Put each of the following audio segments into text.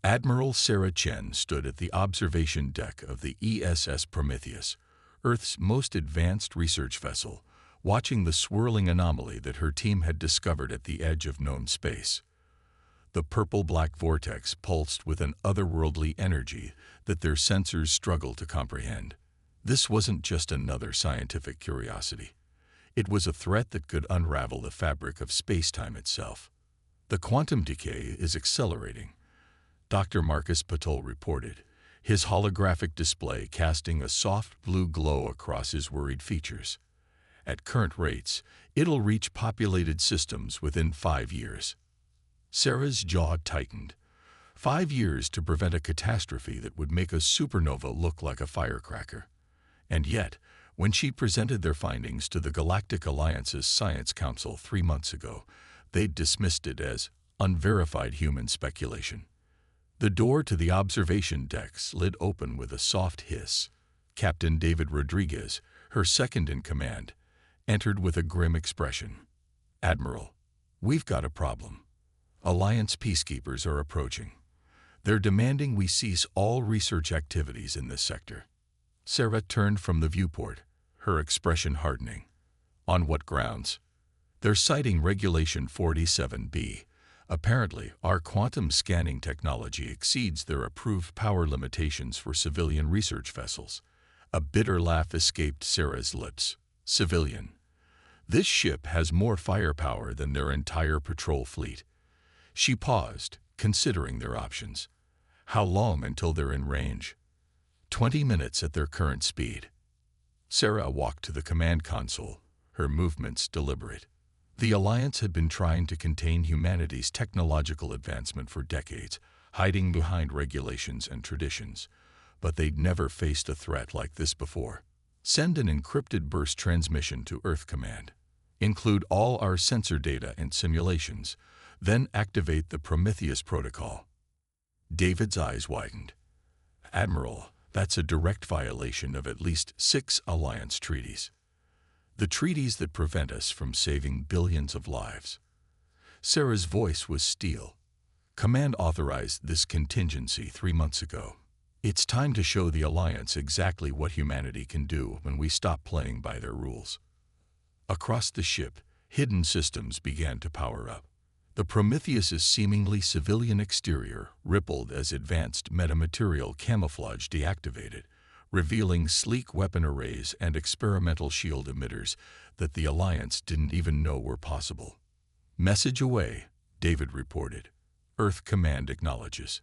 Admiral Sarah Chen stood at the observation deck of the ESS Prometheus, Earth's most advanced research vessel, watching the swirling anomaly that her team had discovered at the edge of known space. The purple-black vortex pulsed with an otherworldly energy that their sensors struggled to comprehend. This wasn't just another scientific curiosity. It was a threat that could unravel the fabric of space-time itself. The quantum decay is accelerating, Dr. Marcus Patol reported, his holographic display casting a soft blue glow across his worried features. At current rates, it'll reach populated systems within 5 years. Sarah's jaw tightened. 5 years to prevent a catastrophe that would make a supernova look like a firecracker. And yet, when she presented their findings to the Galactic Alliance's Science Council 3 months ago, they'd dismissed it as unverified human speculation. The door to the observation deck slid open with a soft hiss. Captain David Rodriguez, her second in command, entered with a grim expression. "Admiral, we've got a problem. Alliance peacekeepers are approaching. They're demanding we cease all research activities in this sector." Sarah turned from the viewport, her expression hardening. "On what grounds?" "They're citing Regulation 47B. Apparently, our quantum scanning technology exceeds their approved power limitations for civilian research vessels." A bitter laugh escaped Sarah's lips. "Civilian? This ship has more firepower than their entire patrol fleet." She paused, considering their options. "How long until they're in range?" 20 minutes at their current speed." Sarah walked to the command console, her movements deliberate. The Alliance had been trying to contain humanity's technological advancement for decades, hiding behind regulations and traditions. But they'd never faced a threat like this before. "Send an encrypted burst transmission to Earth Command. Include all our sensor data and simulations. Then activate the Prometheus protocol." David's eyes widened. "Admiral, that's a direct violation of at least 6 Alliance treaties. The treaties that prevent us from saving billions of lives." Sarah's voice was steel. "Command authorized this contingency 3 months ago. It's time to show the Alliance exactly what humanity can do when we stop playing by their rules." Across the ship, hidden systems began to power up. The Prometheus's seemingly civilian exterior rippled as advanced metamaterial camouflage deactivated, revealing sleek weapon arrays and experimental shield emitters that the Alliance didn't even know were possible. "Message away," David reported. "Earth Command acknowledges."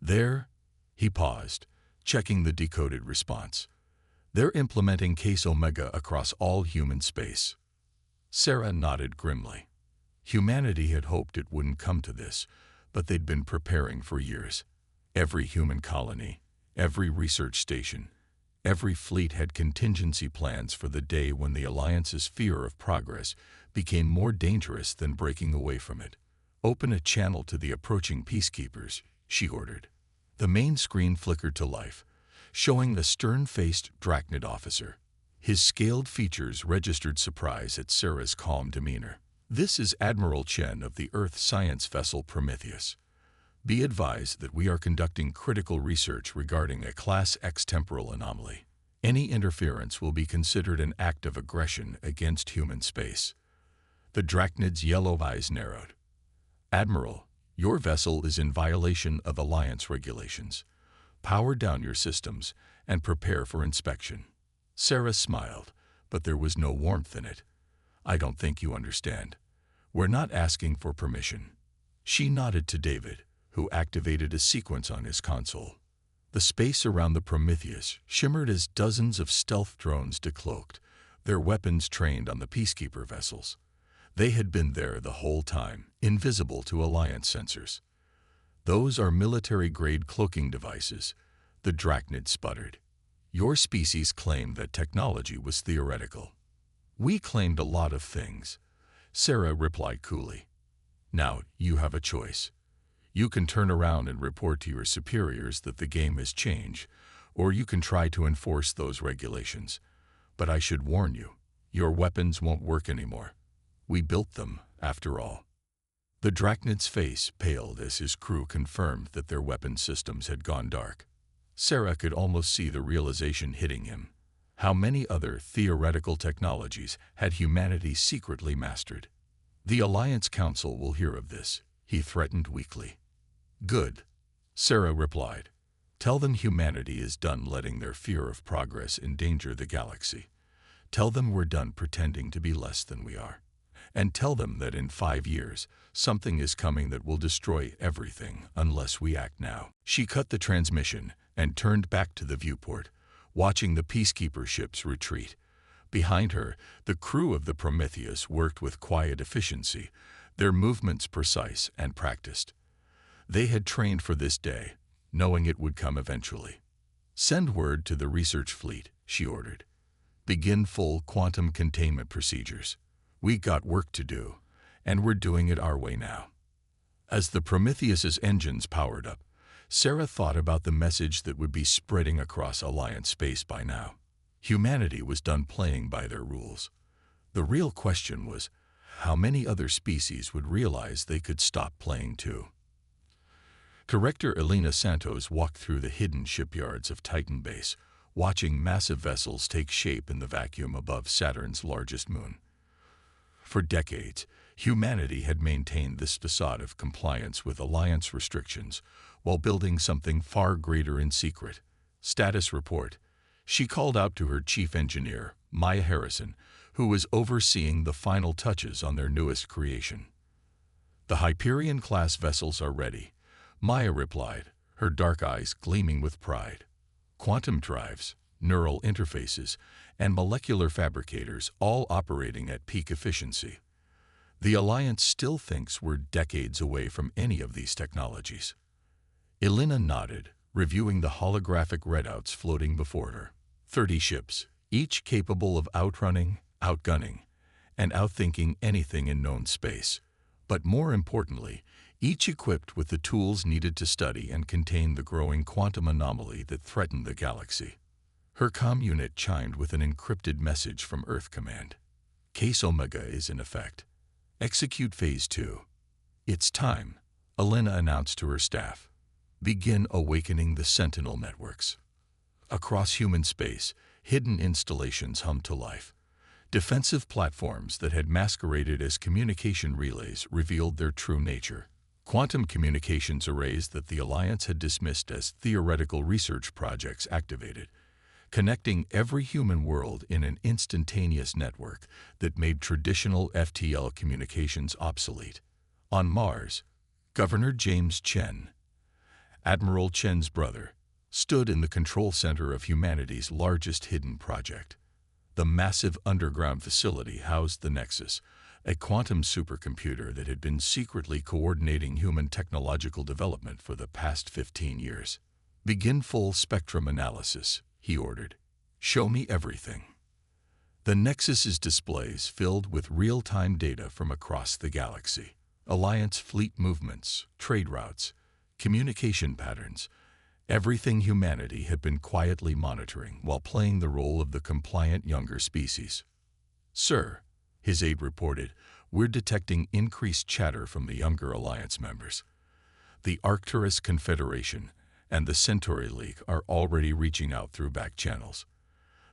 "There?" He paused, checking the decoded response. "They're implementing Case Omega across all human space." Sarah nodded grimly. Humanity had hoped it wouldn't come to this, but they'd been preparing for years. Every human colony, every research station, every fleet had contingency plans for the day when the Alliance's fear of progress became more dangerous than breaking away from it. "Open a channel to the approaching peacekeepers," she ordered. The main screen flickered to life, showing a stern-faced Drachnid officer. His scaled features registered surprise at Sarah's calm demeanor. "This is Admiral Chen of the Earth science vessel Prometheus. Be advised that we are conducting critical research regarding a Class X temporal anomaly. Any interference will be considered an act of aggression against human space." The Drachnid's yellow eyes narrowed. "Admiral, your vessel is in violation of Alliance regulations. Power down your systems and prepare for inspection." Sarah smiled, but there was no warmth in it. "I don't think you understand. We're not asking for permission." She nodded to David, who activated a sequence on his console. The space around the Prometheus shimmered as dozens of stealth drones decloaked, their weapons trained on the peacekeeper vessels. They had been there the whole time, invisible to Alliance sensors. "Those are military-grade cloaking devices," the Drachnid sputtered. "Your species claimed that technology was theoretical." "We claimed a lot of things," Sarah replied coolly. "Now you have a choice. You can turn around and report to your superiors that the game has changed, or you can try to enforce those regulations. But I should warn you, your weapons won't work anymore. We built them, after all." The Drachnid's face paled as his crew confirmed that their weapon systems had gone dark. Sarah could almost see the realization hitting him. How many other theoretical technologies had humanity secretly mastered? The Alliance Council will hear of this, he threatened weakly. Good, Sarah replied. Tell them humanity is done letting their fear of progress endanger the galaxy. Tell them we're done pretending to be less than we are. And tell them that in 5 years, something is coming that will destroy everything unless we act now. She cut the transmission and turned back to the viewport, watching the peacekeeper ships retreat. Behind her, the crew of the Prometheus worked with quiet efficiency, their movements precise and practiced. They had trained for this day, knowing it would come eventually. Send word to the research fleet, she ordered. Begin full quantum containment procedures. We got work to do, and we're doing it our way now. As the Prometheus's engines powered up, Sarah thought about the message that would be spreading across Alliance space by now. Humanity was done playing by their rules. The real question was, how many other species would realize they could stop playing too? Director Elena Santos walked through the hidden shipyards of Titan Base, watching massive vessels take shape in the vacuum above Saturn's largest moon. For decades, humanity had maintained this facade of compliance with Alliance restrictions while building something far greater in secret. Status report. She called out to her chief engineer, Maya Harrison, who was overseeing the final touches on their newest creation. The Hyperion-class vessels are ready, Maya replied, her dark eyes gleaming with pride. Quantum drives, neural interfaces, and molecular fabricators all operating at peak efficiency. The Alliance still thinks we're decades away from any of these technologies. Elena nodded, reviewing the holographic readouts floating before her. 30 ships, each capable of outrunning, outgunning, and outthinking anything in known space. But more importantly, each equipped with the tools needed to study and contain the growing quantum anomaly that threatened the galaxy. Her comm unit chimed with an encrypted message from Earth Command. Case Omega is in effect. Execute Phase 2. It's time, Elena announced to her staff. Begin awakening the Sentinel networks. Across human space, hidden installations hummed to life. Defensive platforms that had masqueraded as communication relays revealed their true nature. Quantum communications arrays that the Alliance had dismissed as theoretical research projects activated, connecting every human world in an instantaneous network that made traditional FTL communications obsolete. On Mars, Governor James Chen, Admiral Chen's brother, stood in the control center of humanity's largest hidden project. The massive underground facility housed the Nexus, a quantum supercomputer that had been secretly coordinating human technological development for the past 15 years. Begin full spectrum analysis, he ordered. Show me everything. The Nexus's displays filled with real-time data from across the galaxy. Alliance fleet movements, trade routes, communication patterns, everything humanity had been quietly monitoring while playing the role of the compliant younger species. Sir, his aide reported, we're detecting increased chatter from the younger Alliance members. The Arcturus Confederation and the Centauri League are already reaching out through back channels.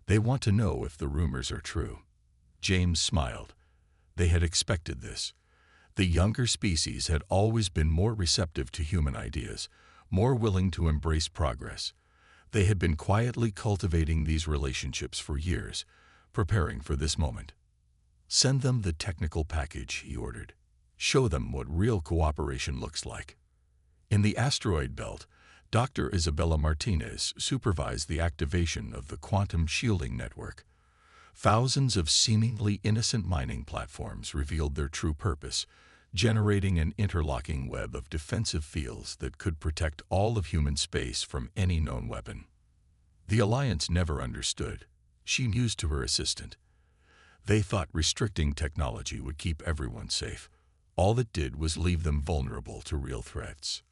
They want to know if the rumors are true. James smiled. They had expected this. The younger species had always been more receptive to human ideas, more willing to embrace progress. They had been quietly cultivating these relationships for years, preparing for this moment. Send them the technical package, he ordered. Show them what real cooperation looks like. In the asteroid belt, Dr. Isabella Martinez supervised the activation of the quantum shielding network. Thousands of seemingly innocent mining platforms revealed their true purpose, generating an interlocking web of defensive fields that could protect all of human space from any known weapon. The Alliance never understood. She mused to her assistant. They thought restricting technology would keep everyone safe. All it did was leave them vulnerable to real threats.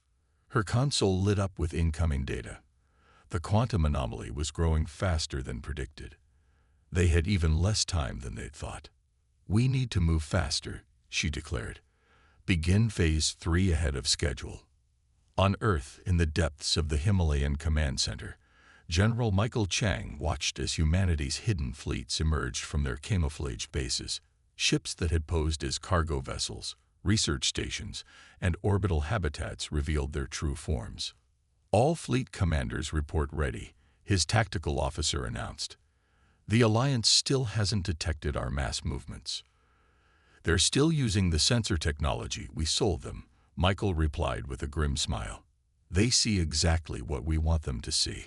Her console lit up with incoming data. The quantum anomaly was growing faster than predicted. They had even less time than they'd thought. We need to move faster, she declared. Begin Phase 3 ahead of schedule. On Earth, in the depths of the Himalayan Command Center, General Michael Chang watched as humanity's hidden fleets emerged from their camouflaged bases, ships that had posed as cargo vessels, research stations, and orbital habitats revealed their true forms. All fleet commanders report ready, his tactical officer announced. The Alliance still hasn't detected our mass movements. They're still using the sensor technology we sold them, Michael replied with a grim smile. They see exactly what we want them to see.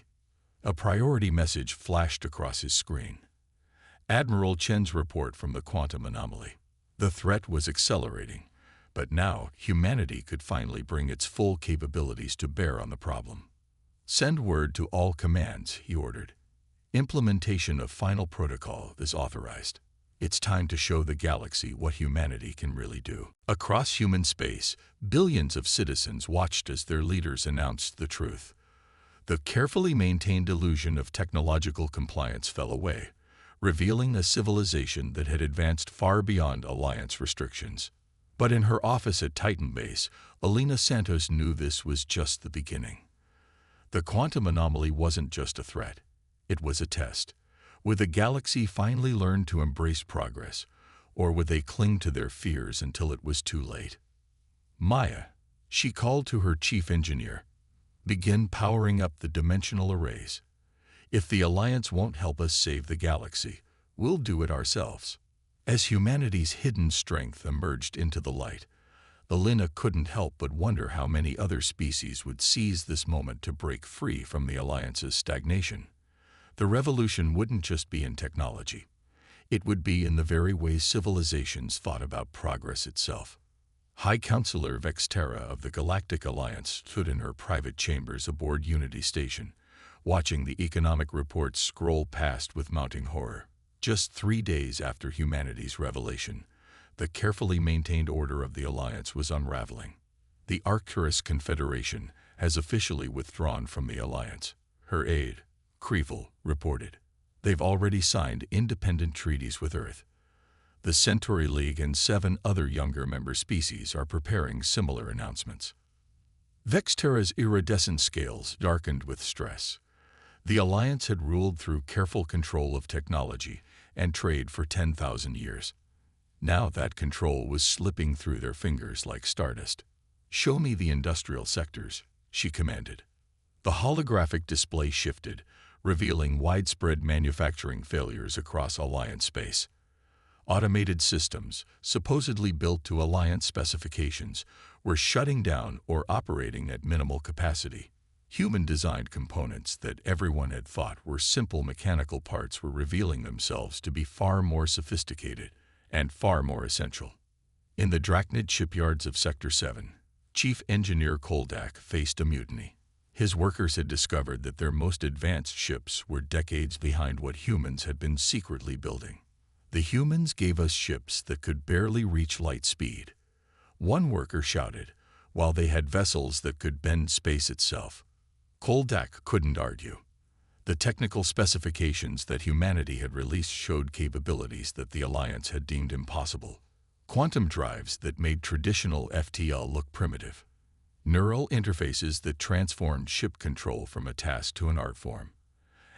A priority message flashed across his screen. Admiral Chen's report from the quantum anomaly. The threat was accelerating, but now humanity could finally bring its full capabilities to bear on the problem. Send word to all commands, he ordered. Implementation of final protocol is authorized. It's time to show the galaxy what humanity can really do. Across human space, billions of citizens watched as their leaders announced the truth. The carefully maintained illusion of technological compliance fell away, revealing a civilization that had advanced far beyond Alliance restrictions. But in her office at Titan Base, Alina Santos knew this was just the beginning. The quantum anomaly wasn't just a threat. It was a test. Would the galaxy finally learn to embrace progress, or would they cling to their fears until it was too late? Maya, she called to her chief engineer, begin powering up the dimensional arrays. If the Alliance won't help us save the galaxy, we'll do it ourselves. As humanity's hidden strength emerged into the light, Alina couldn't help but wonder how many other species would seize this moment to break free from the Alliance's stagnation. The revolution wouldn't just be in technology. It would be in the very way civilizations thought about progress itself. High Counselor Vexterra of the Galactic Alliance stood in her private chambers aboard Unity Station, watching the economic reports scroll past with mounting horror. Just 3 days after humanity's revelation, the carefully maintained order of the Alliance was unraveling. The Arcturus Confederation has officially withdrawn from the Alliance. Her aide, Creevil, reported. They've already signed independent treaties with Earth. The Centauri League and 7 other younger member species are preparing similar announcements. Vexterra's iridescent scales darkened with stress. The Alliance had ruled through careful control of technology and trade for 10,000 years. Now that control was slipping through their fingers like stardust. "Show me the industrial sectors," she commanded. The holographic display shifted, revealing widespread manufacturing failures across Alliance space. Automated systems, supposedly built to Alliance specifications, were shutting down or operating at minimal capacity. Human-designed components that everyone had thought were simple mechanical parts were revealing themselves to be far more sophisticated and far more essential. In the Drachnid shipyards of Sector 7, Chief Engineer Koldak faced a mutiny. His workers had discovered that their most advanced ships were decades behind what humans had been secretly building. "The humans gave us ships that could barely reach light speed," one worker shouted, while they had vessels that could bend space itself. Koldak couldn't argue. The technical specifications that humanity had released showed capabilities that the Alliance had deemed impossible. Quantum drives that made traditional FTL look primitive. Neural interfaces that transformed ship control from a task to an art form.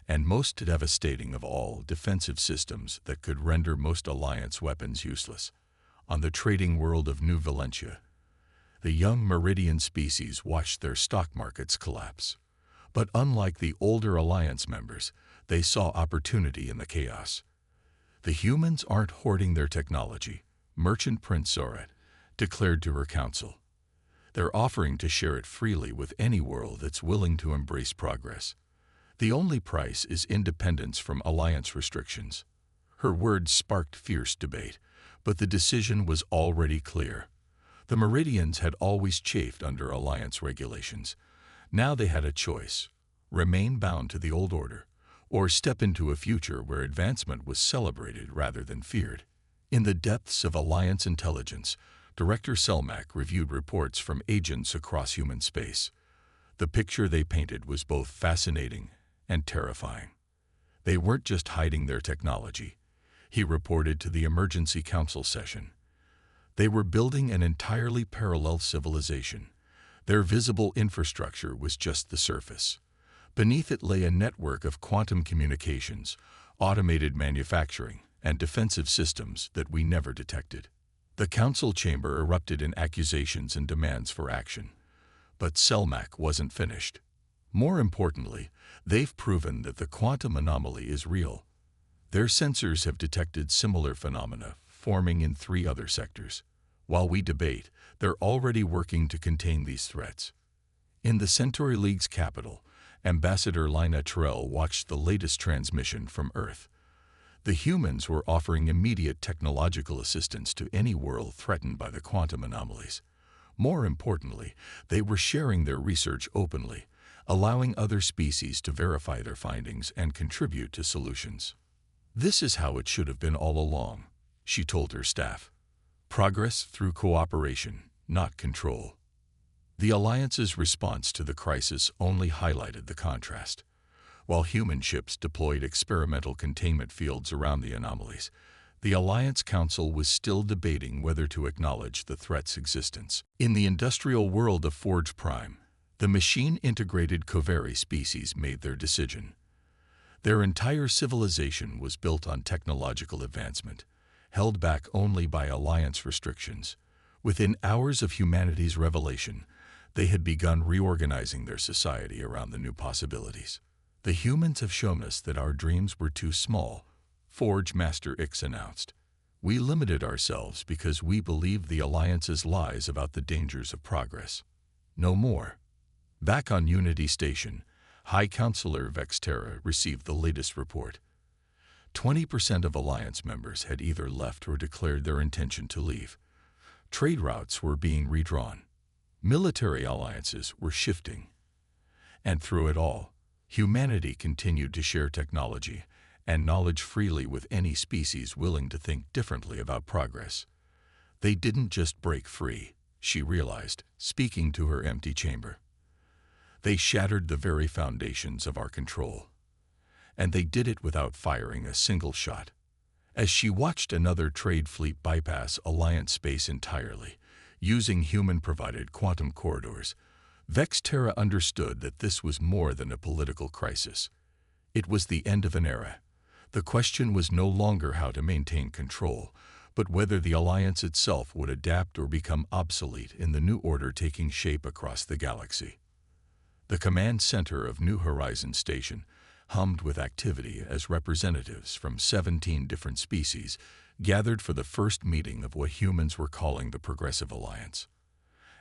And most devastating of all, defensive systems that could render most Alliance weapons useless. On the trading world of New Valentia, the young Meridian species watched their stock markets collapse. But unlike the older Alliance members, they saw opportunity in the chaos. "The humans aren't hoarding their technology," Merchant Prince Zoret declared to her council. "They're offering to share it freely with any world that's willing to embrace progress. The only price is independence from Alliance restrictions." Her words sparked fierce debate, but the decision was already clear. The Meridians had always chafed under Alliance regulations. Now they had a choice: remain bound to the old order, or step into a future where advancement was celebrated rather than feared. In the depths of Alliance intelligence, Director Selmak reviewed reports from agents across human space. The picture they painted was both fascinating and terrifying. They weren't just hiding their technology, he reported to the emergency council session. They were building an entirely parallel civilization. Their visible infrastructure was just the surface. Beneath it lay a network of quantum communications, automated manufacturing, and defensive systems that we never detected. The council chamber erupted in accusations and demands for action. But Selmac wasn't finished. More importantly, they've proven that the quantum anomaly is real. Their sensors have detected similar phenomena forming in 3 other sectors. While we debate, they're already working to contain these threats. In the Centauri League's capital, Ambassador Lina Terrell watched the latest transmission from Earth. The humans were offering immediate technological assistance to any world threatened by the quantum anomalies. More importantly, they were sharing their research openly, allowing other species to verify their findings and contribute to solutions. "This is how it should have been all along," she told her staff. "Progress through cooperation, not control." The Alliance's response to the crisis only highlighted the contrast. While human ships deployed experimental containment fields around the anomalies, the Alliance Council was still debating whether to acknowledge the threat's existence. In the industrial world of Forge Prime, the machine-integrated Koveri species made their decision. Their entire civilization was built on technological advancement, held back only by Alliance restrictions. Within hours of humanity's revelation, they had begun reorganizing their society around the new possibilities. "The humans have shown us that our dreams were too small," Forge Master Ix announced. "We limited ourselves because we believed the Alliance's lies about the dangers of progress. No more." Back on Unity Station, High Counselor Vexterra received the latest report. 20% of Alliance members had either left or declared their intention to leave. Trade routes were being redrawn. Military alliances were shifting. And through it all, humanity continued to share technology and knowledge freely with any species willing to think differently about progress. They didn't just break free, she realized, speaking to her empty chamber. They shattered the very foundations of our control. And they did it without firing a single shot. As she watched another trade fleet bypass Alliance space entirely, using human-provided quantum corridors, Vexterra understood that this was more than a political crisis. It was the end of an era. The question was no longer how to maintain control, but whether the Alliance itself would adapt or become obsolete in the new order taking shape across the galaxy. The command center of New Horizons Station hummed with activity as representatives from 17 different species gathered for the first meeting of what humans were calling the Progressive Alliance.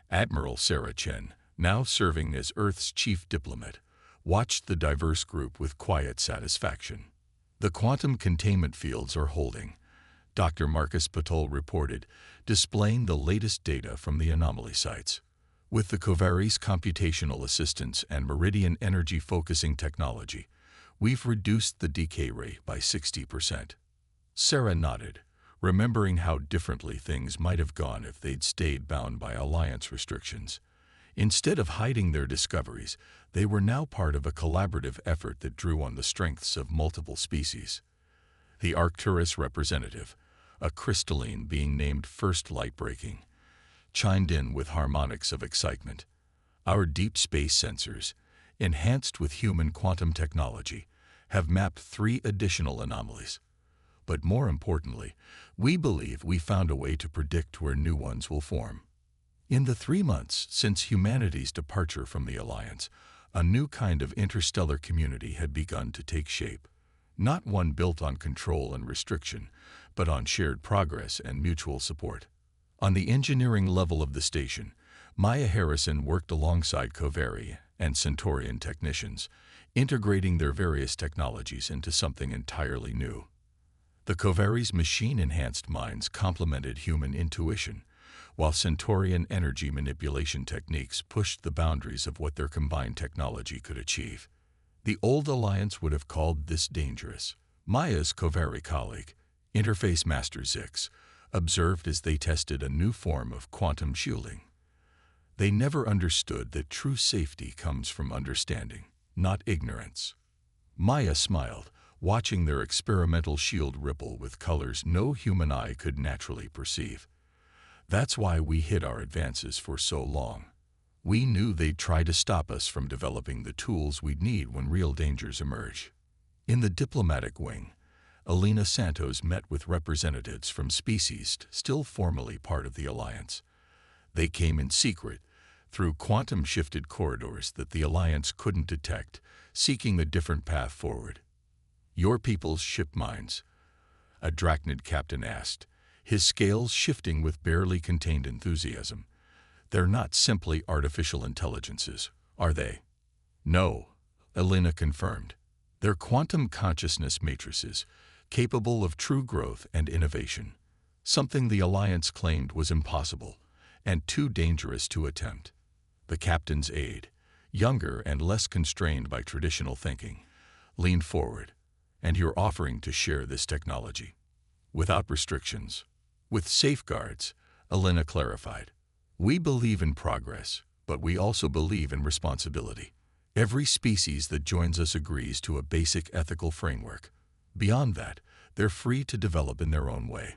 Admiral Sarah Chen, now serving as Earth's chief diplomat, watched the diverse group with quiet satisfaction. "The quantum containment fields are holding," Dr. Marcus Patol reported, displaying the latest data from the anomaly sites. "With the Koveri's computational assistance and Meridian energy focusing technology, we've reduced the decay rate by 60%. Sarah nodded, remembering how differently things might have gone if they'd stayed bound by Alliance restrictions. Instead of hiding their discoveries, they were now part of a collaborative effort that drew on the strengths of multiple species. The Arcturus representative, a crystalline being named First Light Breaking, chimed in with harmonics of excitement. "Our deep space sensors, enhanced with human quantum technology, have mapped 3 additional anomalies. But more importantly, we believe we found a way to predict where new ones will form." In the 3 months since humanity's departure from the Alliance, a new kind of interstellar community had begun to take shape. Not one built on control and restriction, but on shared progress and mutual support. On the engineering level of the station, Maya Harrison worked alongside Koveri and Centaurian technicians, integrating their various technologies into something entirely new. The Koveri's machine-enhanced minds complemented human intuition, while Centaurian energy manipulation techniques pushed the boundaries of what their combined technology could achieve. The old Alliance would have called this dangerous. Maya's Koveri colleague, Interface Master Zix, observed as they tested a new form of quantum shielding. They never understood that true safety comes from understanding, not ignorance. Maya smiled, watching their experimental shield ripple with colors no human eye could naturally perceive. That's why we hid our advances for so long. We knew they'd try to stop us from developing the tools we'd need when real dangers emerge. In the diplomatic wing, Elena Santos met with representatives from species still formally part of the Alliance. They came in secret, through quantum-shifted corridors that the Alliance couldn't detect, seeking a different path forward. "Your people's ship mines?" a Drachnid captain asked, his scales shifting with barely contained enthusiasm. "They're not simply artificial intelligences, are they?" "No," Elena confirmed. "They're quantum consciousness matrices, capable of true growth and innovation, something the Alliance claimed was impossible and too dangerous to attempt." The captain's aide, younger and less constrained by traditional thinking, leaned forward. "And you're offering to share this technology?" "Without restrictions. With safeguards," Elena clarified. "We believe in progress, but we also believe in responsibility. Every species that joins us agrees to a basic ethical framework. Beyond that, they're free to develop in their own way."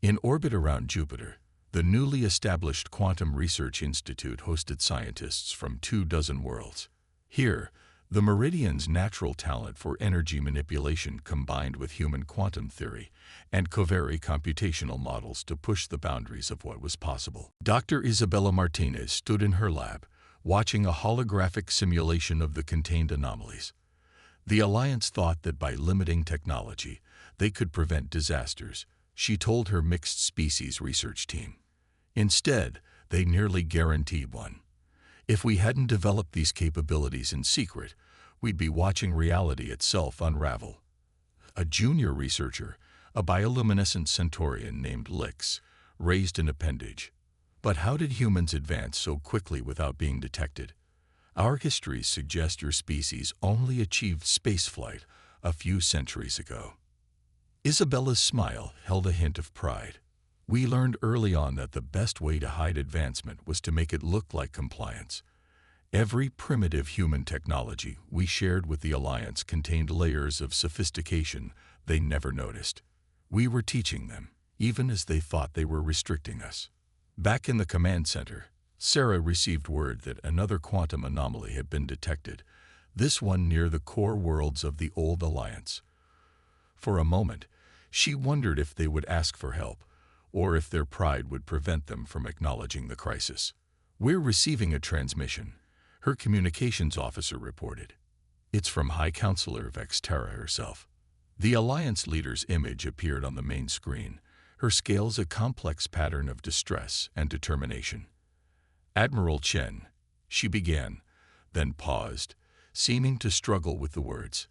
In orbit around Jupiter, the newly established Quantum Research Institute hosted scientists from 24 worlds. Here, the Meridian's natural talent for energy manipulation combined with human quantum theory and covariant computational models to push the boundaries of what was possible. Dr. Isabella Martinez stood in her lab, watching a holographic simulation of the contained anomalies. The Alliance thought that by limiting technology, they could prevent disasters, she told her mixed-species research team. Instead, they nearly guaranteed one. "If we hadn't developed these capabilities in secret, we'd be watching reality itself unravel." A junior researcher, a bioluminescent centaurian named Lix, raised an appendage. "But how did humans advance so quickly without being detected? Our histories suggest your species only achieved spaceflight a few centuries ago." Isabella's smile held a hint of pride. "We learned early on that the best way to hide advancement was to make it look like compliance. Every primitive human technology we shared with the Alliance contained layers of sophistication they never noticed. We were teaching them, even as they thought they were restricting us." Back in the command center, Sarah received word that another quantum anomaly had been detected, this one near the core worlds of the old Alliance. For a moment, she wondered if they would ask for help, or if their pride would prevent them from acknowledging the crisis. "We're receiving a transmission," her communications officer reported. "It's from High Counselor Vextera herself." The Alliance leader's image appeared on the main screen, her scales a complex pattern of distress and determination. "Admiral Chen," she began, then paused, seeming to struggle with the words.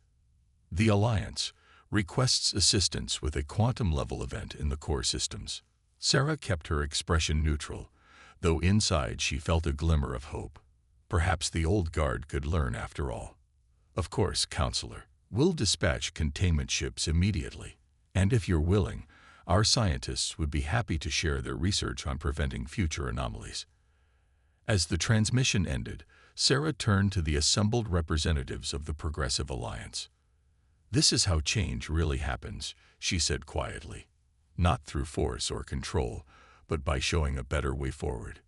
"The Alliance requests assistance with a quantum-level event in the core systems." Sarah kept her expression neutral, though inside she felt a glimmer of hope. Perhaps the old guard could learn after all. "Of course, Counselor. We'll dispatch containment ships immediately. And if you're willing, our scientists would be happy to share their research on preventing future anomalies." As the transmission ended, Sarah turned to the assembled representatives of the Progressive Alliance. "This is how change really happens," she said quietly. "Not through force or control, but by showing a better way forward,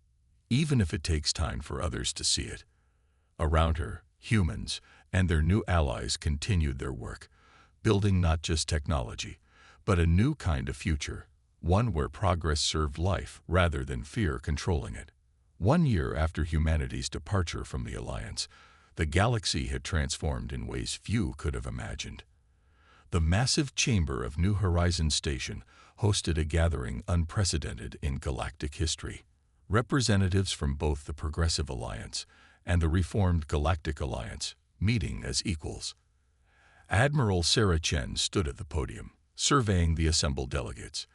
even if it takes time for others to see it." Around her, humans and their new allies continued their work, building not just technology, but a new kind of future, one where progress served life rather than fear controlling it. 1 year after humanity's departure from the Alliance, the galaxy had transformed in ways few could have imagined. The massive chamber of New Horizons Station hosted a gathering unprecedented in galactic history. Representatives from both the Progressive Alliance and the reformed Galactic Alliance meeting as equals. Admiral Sarah Chen stood at the podium, surveying the assembled delegates.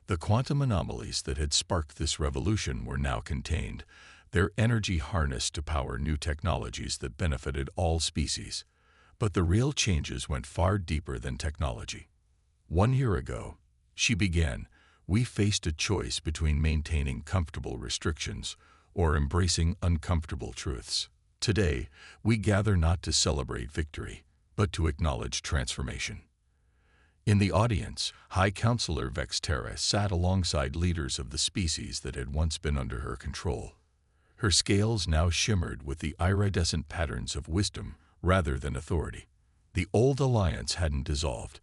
The quantum anomalies that had sparked this revolution were now contained, their energy harnessed to power new technologies that benefited all species. But the real changes went far deeper than technology. 1 year ago, she began, we faced a choice between maintaining comfortable restrictions or embracing uncomfortable truths. Today, we gather not to celebrate victory, but to acknowledge transformation. In the audience, High Counselor Vextera sat alongside leaders of the species that had once been under her control. Her scales now shimmered with the iridescent patterns of wisdom rather than authority. The old alliance hadn't dissolved.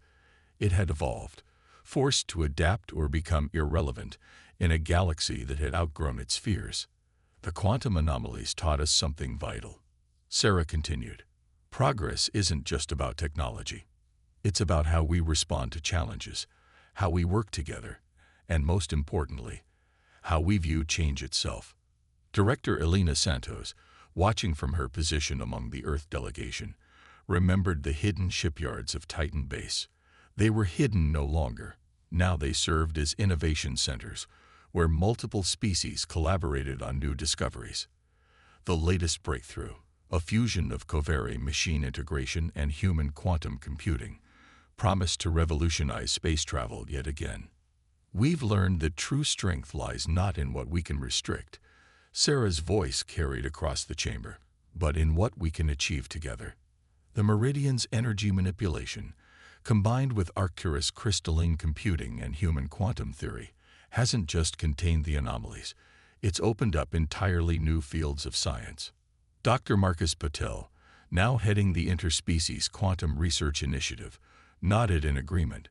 It had evolved, forced to adapt or become irrelevant in a galaxy that had outgrown its fears. The quantum anomalies taught us something vital. Sarah continued. Progress isn't just about technology. It's about how we respond to challenges, how we work together, and most importantly, how we view change itself. Director Elena Santos, watching from her position among the Earth delegation, remembered the hidden shipyards of Titan Base. They were hidden no longer. Now they served as innovation centers, where multiple species collaborated on new discoveries. The latest breakthrough, a fusion of Koveri machine integration and human quantum computing, promised to revolutionize space travel yet again. We've learned that true strength lies not in what we can restrict, Sarah's voice carried across the chamber, but in what we can achieve together. The Meridian's energy manipulation, combined with Arcturus crystalline computing and human quantum theory, hasn't just contained the anomalies, it's opened up entirely new fields of science. Dr. Marcus Patel, now heading the Interspecies Quantum Research Initiative, nodded in agreement.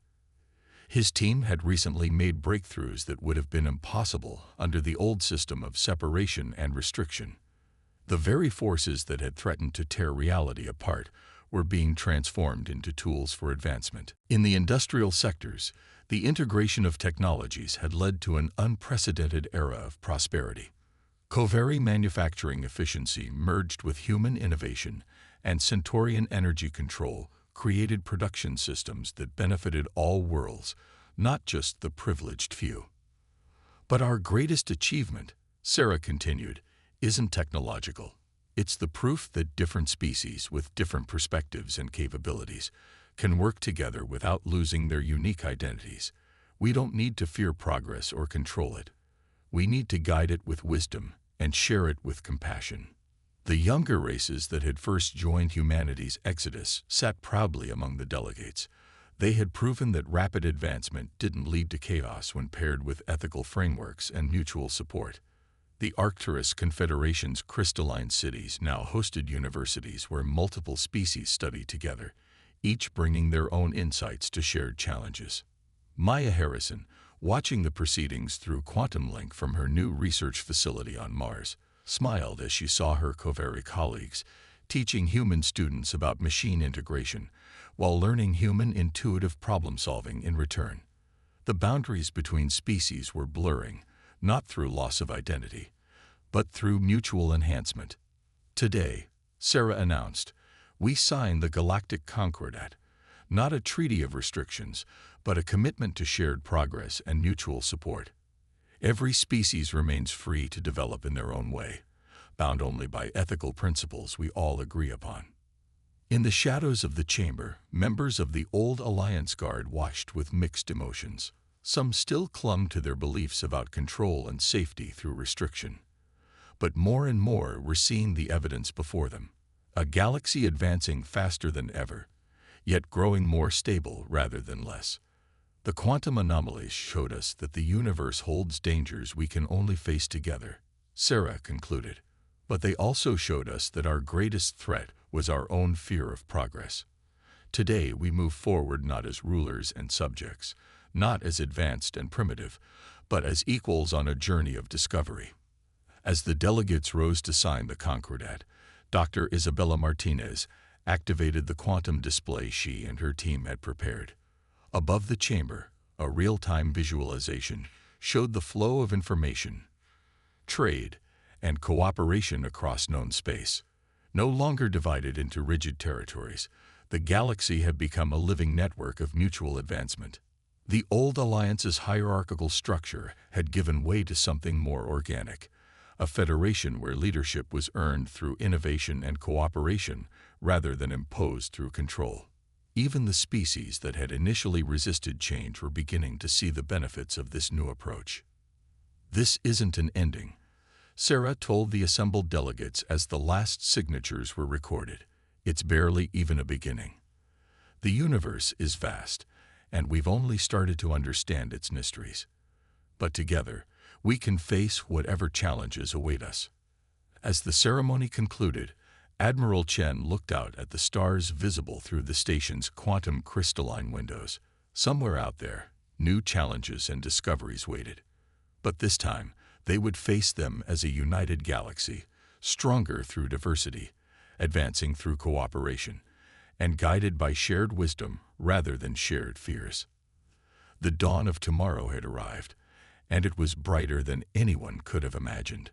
His team had recently made breakthroughs that would have been impossible under the old system of separation and restriction. The very forces that had threatened to tear reality apart were being transformed into tools for advancement. In the industrial sectors, the integration of technologies had led to an unprecedented era of prosperity. Koveri manufacturing efficiency merged with human innovation, and Centaurian energy control created production systems that benefited all worlds, not just the privileged few. But our greatest achievement, Sarah continued, isn't technological. It's the proof that different species with different perspectives and capabilities can work together without losing their unique identities. We don't need to fear progress or control it. We need to guide it with wisdom and share it with compassion. The younger races that had first joined humanity's exodus sat proudly among the delegates. They had proven that rapid advancement didn't lead to chaos when paired with ethical frameworks and mutual support. The Arcturus Confederation's crystalline cities now hosted universities where multiple species studied together, each bringing their own insights to shared challenges. Maya Harrison, watching the proceedings through quantum link from her new research facility on Mars, smiled as she saw her Koveri colleagues teaching human students about machine integration while learning human intuitive problem-solving in return. The boundaries between species were blurring, not through loss of identity, but through mutual enhancement. Today, Sarah announced, we signed the Galactic Concordat, not a treaty of restrictions, but a commitment to shared progress and mutual support. Every species remains free to develop in their own way, bound only by ethical principles we all agree upon. In the shadows of the chamber, members of the old Alliance Guard watched with mixed emotions. Some still clung to their beliefs about control and safety through restriction. But more and more were seeing the evidence before them. A galaxy advancing faster than ever, yet growing more stable rather than less. The quantum anomalies showed us that the universe holds dangers we can only face together, Sarah concluded. But they also showed us that our greatest threat was our own fear of progress. Today we move forward not as rulers and subjects, not as advanced and primitive, but as equals on a journey of discovery. As the delegates rose to sign the Concordat, Dr. Isabella Martinez activated the quantum display she and her team had prepared. Above the chamber, a real-time visualization showed the flow of information, trade, and cooperation across known space. No longer divided into rigid territories, the galaxy had become a living network of mutual advancement. The old alliance's hierarchical structure had given way to something more organic, a federation where leadership was earned through innovation and cooperation rather than imposed through control. Even the species that had initially resisted change were beginning to see the benefits of this new approach. This isn't an ending, Sarah told the assembled delegates as the last signatures were recorded. It's barely even a beginning. The universe is vast, and we've only started to understand its mysteries. But together, we can face whatever challenges await us. As the ceremony concluded, Admiral Chen looked out at the stars visible through the station's quantum crystalline windows. Somewhere out there, new challenges and discoveries waited. But this time, they would face them as a united galaxy, stronger through diversity, advancing through cooperation, and guided by shared wisdom rather than shared fears. The dawn of tomorrow had arrived, and it was brighter than anyone could have imagined.